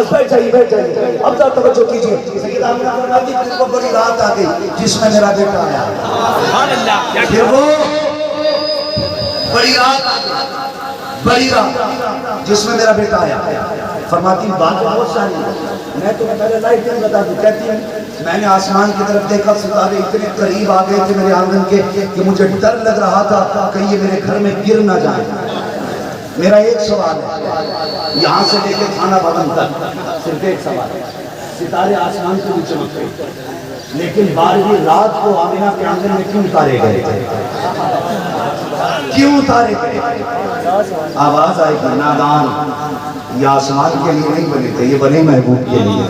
بس بیٹھ جائیے بیٹھ جائیے. اب ذرا توجہ کیجیے. سیدہ آمینہ فرماتی پھر وہ بڑی رات آ گئی جس میں میرا بیٹا آیا. پھر وہ بڑی رات آ گئی, بڑی رات جس میں میرا بیٹا آیا. فرماتی بات بہت ساری ہے, میں تمہیں پہلے لائٹ نہیں بتا دوں. کہتی ہے میں نے آسمان کی طرف دیکھا, ستارے اتنے قریب آ گئے تھے میرے آنگن کے کہ مجھے ڈر لگ رہا تھا کہیں یہ میرے گھر میں گر نہ جائیں. میرا ایک سوال ہے, یہاں سے لے کے تھانہ بھون تک صرف ایک سوال ہے, ستارے آسمان کو بھی چمک گئے لیکن 12ویں رات کو آمینہ کے آنگن میں کیوں اتارے گئے تھے؟ کیوں اتارے گئے؟ آواز آئی کہ نادان, یہ آسمان کے لیے نہیں بنے تھے, یہ بنے محبوب کے لیے,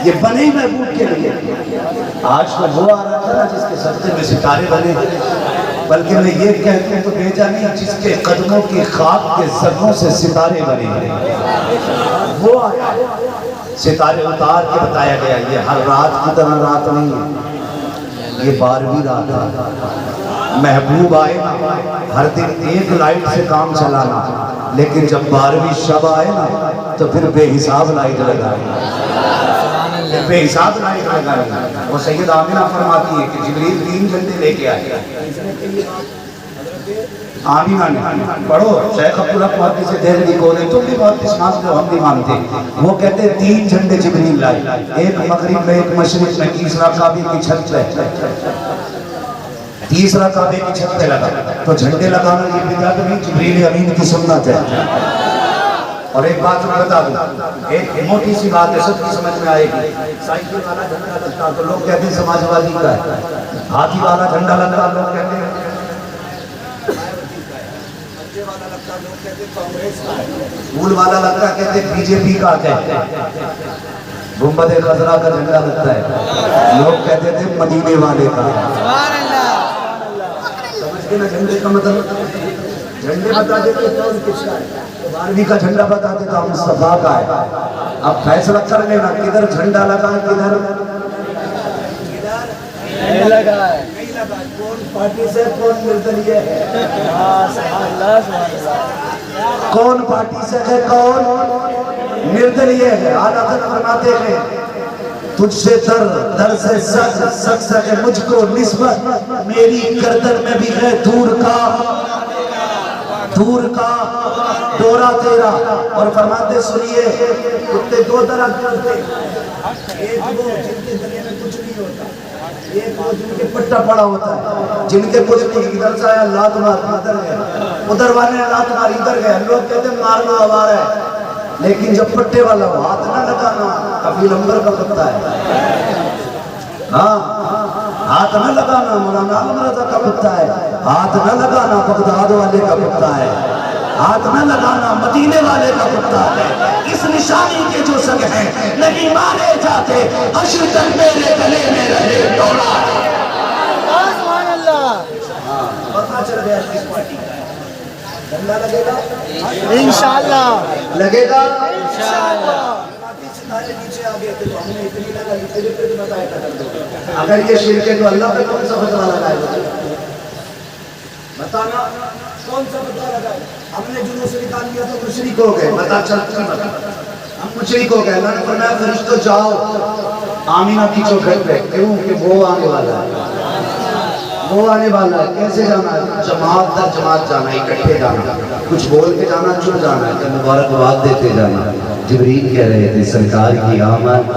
یہ بنے محبوب کے لیے. آج تو وہ آ رہا تھا جس کے صدقے میں ستارے بنے, بلکہ میں یہ کہتا ہوں تو بھیجا نہیں جس کے قدموں کی خاک کے ذروں سے ستارے بنے. وہ آیا, ستارے اتار کے بتایا گیا یہ ہر رات کی طرح رات نہیں ہے, یہ 12ویں رات ہے. محبوب آئے نا, ہر دن ایک لائٹ سے کام چلانا, لیکن جب 12ویں شب آئے نا تو پھر بے حساب لائٹ لگائے, بے حساب لائٹ لگائے. وہ سیدہ آمینہ فرماتی ہے کہ جبریل 3 جھنڈے لے کے آئے. آمینہ نے پڑھو, شیخ عبدالحق محدث سے دہلوی کو نے, تم بھی بہت اسماس کو ہم بھی مانتے. وہ کہتے 3 جھنڈے جبریل لائے, ایک مغرب میں, ایک مشرق میں, تیسرا کعبے کی چھت پہ, تیسرا کعبے کی چھت پہ لگا. تو جھنڈے لگانا یہ بدعت نہیں, جبریل امین کی سنت ہے. اور ایک بات میں بتا دوں, ایک موٹی سی بات ہے, سب کی سمجھ میں آئے گی. سائیکل والا جھنڈا لگتا تو لوگ کہتے ہیں سماجوادی کا ہے, ہاتھی والا جھنڈا لگتا لوگ کہتے ہیں پھول والا لگتا ہے, کہتے ہیں بی جے پی کا ہے. گنبد خضرا کا جھنڈا لگتا ہے, لوگ کہتے تھے مدینے والے کا. سمجھتے نا جھنڈے کا مطلب, جھنڈے بتا دیتے کون کس کا ہے. 12ویں کا جھنڈا بتا دیتا ہم مصطفیٰ کا ہے. اب فیصلہ کر لینا کدھر جھنڈا لگا ہے, کدھر نہیں لگا ہے, کون پارٹی سے کون نردلیہ ہے, کون پارٹی سے ہے کون نردلیہ ہے. اعلیٰ حضرت فرماتے ہیں تجھ سے در سے سک سکے مجھ کو نسبت, میری گردن میں بھی ہے دور کا ڈورا تیرا. اور فرماتے سنیے کتے 2 طرح کرتے, ایک وہ جن کے گلے میں کچھ نہیں ہوتا, ایک وہ جن کے پٹا پڑا ہوتا ہے, جن کے کچھ نہیں, ادھر سے آیا لات مار ادھر گیا, ادھر والے لات مار ادھر گیا. لوگ کہتے ہیں مارنا ہمارا ہے, لیکن جب پٹے والا ہاتھ نہ لگانا کبھی نمبر کا پتہ ہے. ہاں ہاتھ نہ لگانا مولانا عمرہ کا پتہ ہے, ہاتھ نہ لگانا بغداد والے کا پتہ ہے, ہاتھ نہ لگانا مدینے والے کا پتہ ہے. اس نشانی کے جو سگ ہیں نہیں مارے جاتے, حشر تک میرے گلے میں رہے ڈورا. سبحان اللہ. پتہ چل گیا کس پارٹی کا ہے. جھنڈا لگے گا انشاءاللہ, لگے گا انشاءاللہ. ستارے نیچے آ گئے تھے تو ہم نے اتنی لگا اتنی پہ بتایا تھا. اگر یہ شرک ہے تو اللہ پہ کون سا فتویٰ لگائے گا, بتانا کون سا فتویٰ لگائے. ہم نے جنوں سے نکال لیا تو مشرک ہو گئے, بتا چلتی بتا ہم مشرک ہو گئے. اللہ نے فرمایا فرشتوں جاؤ آمینہ کی چوکھٹ پہ, کیوں کہ وہ آنے والا ہے, وہ آنے والا ہے. کیسے جانا ہے, جماعت در جماعت جانا ہے, اکٹھے جانا, کچھ بول کے جانا, کیوں جانا ہے کہ مبارکباد دیتے جانا. جبریل کہہ رہے تھے سرکار کی آمد,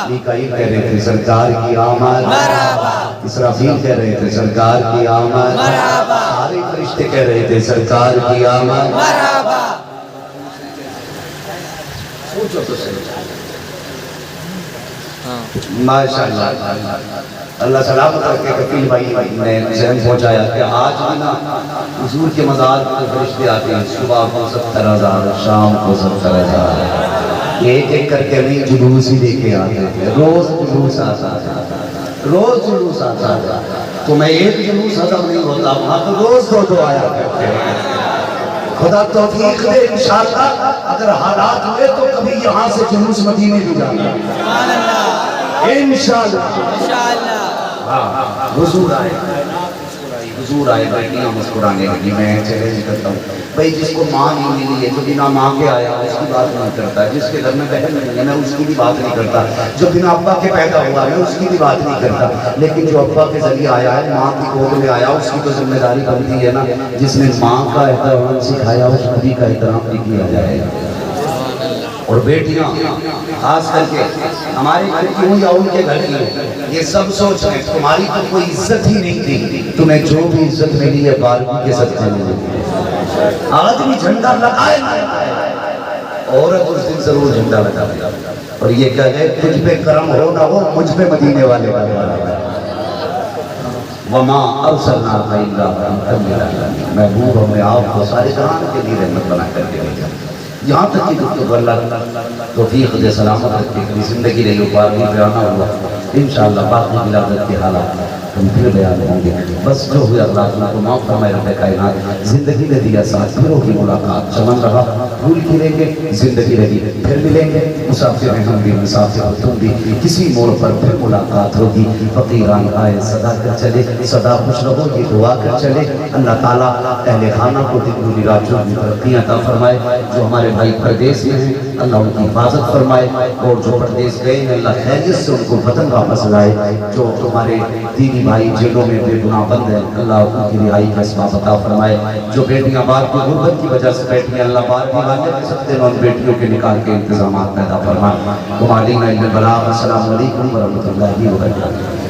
میکائیل کہہ رہے تھے سرکار کی آمد, اسرافیل کہہ رہے تھے سرکار کی آمد, سارے فرشتے کہہ رہے تھے سرکار کی آمد. سوچو تو صحیح. ماشاءاللہ اللہ سلامت رکھے. کفیل بھائی نے ذہن پہنچایا کہ آج بھی نا حضور کے مزار پر فرشتے آتے ہیں, صبح کو 70,000, شام کو 70,000, ایک ایک کر کے نہیں جلوس ہی لے کے آتے تھے. روز جلوس آتا تھا, روز جلوس آتا تھا. تو میں ایک جلوس ختم نہیں ہوتا, وہاں تو روز 2 آیا کرتے ہیں. خدا توفیق دے انشاءاللہ, اگر حالات ہوئے تو کبھی یہاں سے جلوس مدینے بھی جانا انشاءاللہ. حضور آئے, حضور آئے, بیٹیاں مسکرانے لگی. میں چیلنج کرتا ہوں بھائی جس کو ماں نہیں ملی ہے، جو بنا ماں کے آیا اس کی بات نہیں کرتا، جس کے گھر میں بہن نہیں ہے میں اس کی بھی بات نہیں کرتا، جو بنا ابا کے پیدا ہوا ہے اس کی بھی بات نہیں کرتا، لیکن جو ابا کے ذریعے آیا ہے، ماں کی گود میں آیا، اس کی تو ذمہ داری بنتی ہے نا، جس نے ماں کا احترام سکھایا اس نبی کا احترام بھی کیا جائے گا۔ اور بیٹیاں خاص کر کے ہمارے گھر کی ہوں یا ان کے گھر کی ہوں، یہ سب سوچ رہے ہیں تمہاری تو کوئی عزت ہی نہیں تھی، تمہیں جو بھی عزت ملی ہے بارگی کے صدقے ملی۔ آدمی جھنڈا لگائے عورت اس دن ضرور جھنڈا لگائے، اور یہ کہے تجھ پہ کرم ہو نہ ہو مجھ پہ مدینے والے کا وما ارسلناک الا رحمۃ للعالمین، محبوب ہم نے آپ کو سارے جہان کے لیے رحمت بنا کر کے بھیجا۔ یہاں تک کہ دکتور اللہ توفیق دے سلامت رکھتے کہ زندگی رہی ہو بارگی پہ آنا ہوا، انشاءاللہ باقی ولادت کے حالات ہم پھر بیان ہوں گے، بس جو ہوئے اللہ تعالیٰ کو معاف فرمائے رب کائنات، زندگی نے دیا ساتھ پھر ہوگی ملاقات، چمن رہا پھول کھلیں گے، زندگی رہی پھر ملیں گے، مسافر ہیں ہم بھی مسافر ہو تم بھی، کسی موڑ پر پھر ملاقات ہوگی، فقیران آئے صدا کر چلے، صدا خوش رہو یہ دعا کر چلے، اللہ تعالیٰ اہل خانہ کو دن دنی رات جو ترقی عطا فرمائے، جو ہمارے بھائی پردیس میں ہیں اللہ ان کی حفاظت فرمائے، اور جو پردیس گئے ہیں اللہ خیریت سے ان کو وطن واپس لائے، جو ہمارے دینی بھائی جیلوں میں بے گناہ بند ہیں اللہ ان کی رہائی کا اسباب عطا فرمائے، جو بیٹیاں باہر کی غربت کی وجہ سے بیٹھی ہیں اللہ باہر کی والے کے سکتے ان بیٹیوں کے نکال کے انتظامات پیدا فرمائے۔ السلام علیکم ورحمۃ اللہ وبرکاتہ۔